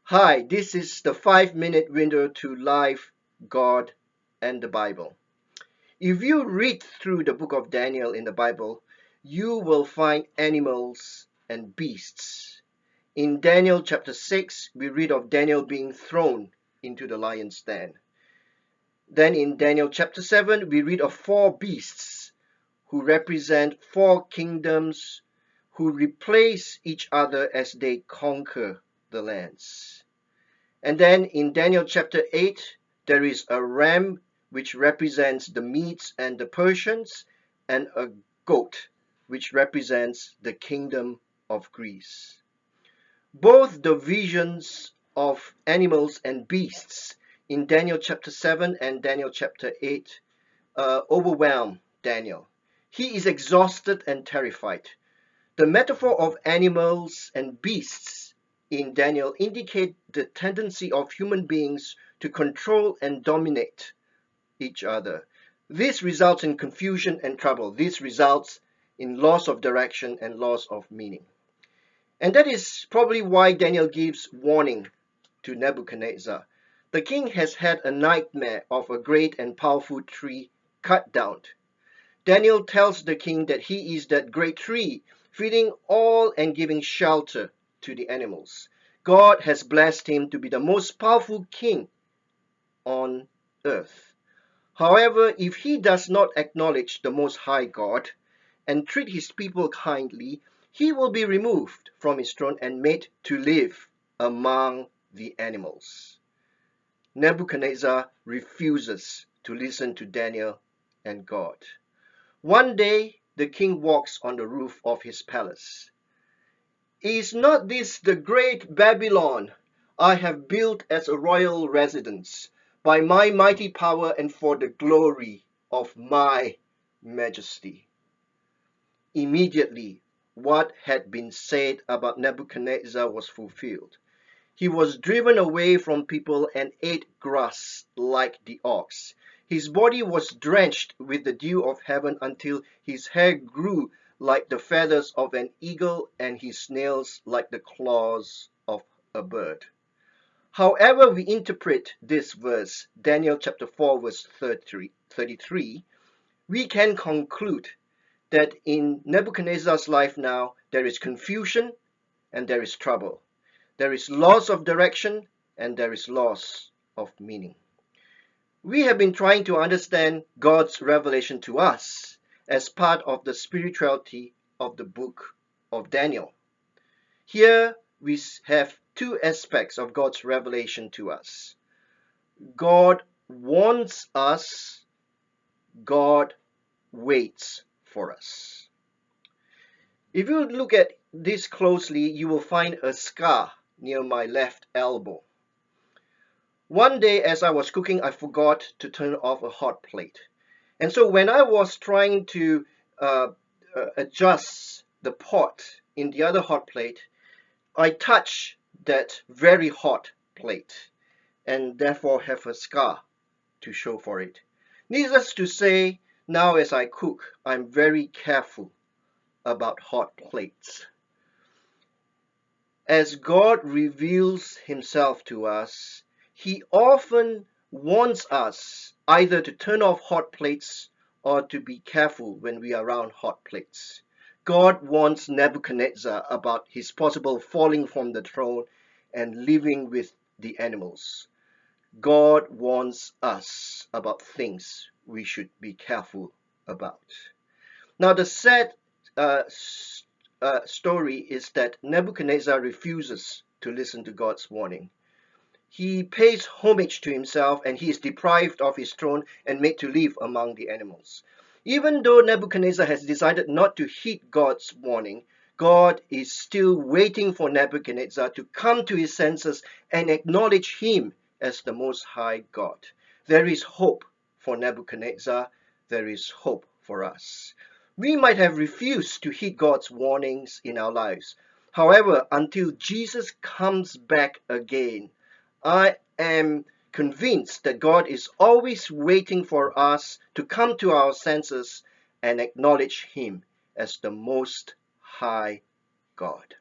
Hi, this is the 5-minute window to life, God, and the Bible. If you read through the book of Daniel in the Bible, you will find animals and beasts. In Daniel chapter 6, we read of Daniel being thrown into the lion's den. Then in Daniel chapter 7, we read of 4 beasts who represent 4 kingdoms who replace each other as they conquer the lands. And then in Daniel chapter 8, there is a ram which represents the Medes and the Persians, and a goat which represents the kingdom of Greece. Both the visions of animals and beasts in Daniel chapter 7 and Daniel chapter 8 overwhelm Daniel. He is exhausted and terrified. The metaphor of animals and beasts in Daniel indicate the tendency of human beings to control and dominate each other. This results in confusion and trouble. This results in loss of direction and loss of meaning. And that is probably why Daniel gives warning to Nebuchadnezzar. The king has had a nightmare of a great and powerful tree cut down. Daniel tells the king that he is that great tree, feeding all and giving shelter to the animals. God has blessed him to be the most powerful king on earth. However, if he does not acknowledge the Most High God and treat his people kindly, he will be removed from his throne and made to live among the animals. Nebuchadnezzar refuses to listen to Daniel and God. One day, the king walks on the roof of his palace. Is not this the great Babylon I have built as a royal residence by my mighty power and for the glory of my majesty? Immediately, what had been said about Nebuchadnezzar was fulfilled. He was driven away from people and ate grass like the ox. His body was drenched with the dew of heaven until his hair grew like the feathers of an eagle and his nails like the claws of a bird. However we interpret this verse, Daniel chapter 4 verse 33, we can conclude that in Nebuchadnezzar's life now there is confusion and there is trouble. There is loss of direction and there is loss of meaning. We have been trying to understand God's revelation to us as part of the spirituality of the book of Daniel. Here we have 2 aspects of God's revelation to us. God wants us, God waits for us. If you look at this closely, you will find a scar near my left elbow. One day as I was cooking, I forgot to turn off a hot plate. And so when I was trying to adjust the pot in the other hot plate, I touched that very hot plate and therefore have a scar to show for it. Needless to say, now as I cook, I'm very careful about hot plates. As God reveals himself to us, he often wants us either to turn off hot plates or to be careful when we are around hot plates. God warns Nebuchadnezzar about his possible falling from the throne and living with the animals. God warns us about things we should be careful about. Now the sad story is that Nebuchadnezzar refuses to listen to God's warning. He pays homage to himself and he is deprived of his throne and made to live among the animals. Even though Nebuchadnezzar has decided not to heed God's warning, God is still waiting for Nebuchadnezzar to come to his senses and acknowledge him as the Most High God. There is hope for Nebuchadnezzar. There is hope for us. We might have refused to heed God's warnings in our lives. However, until Jesus comes back again, I am convinced that God is always waiting for us to come to our senses and acknowledge him as the Most High God.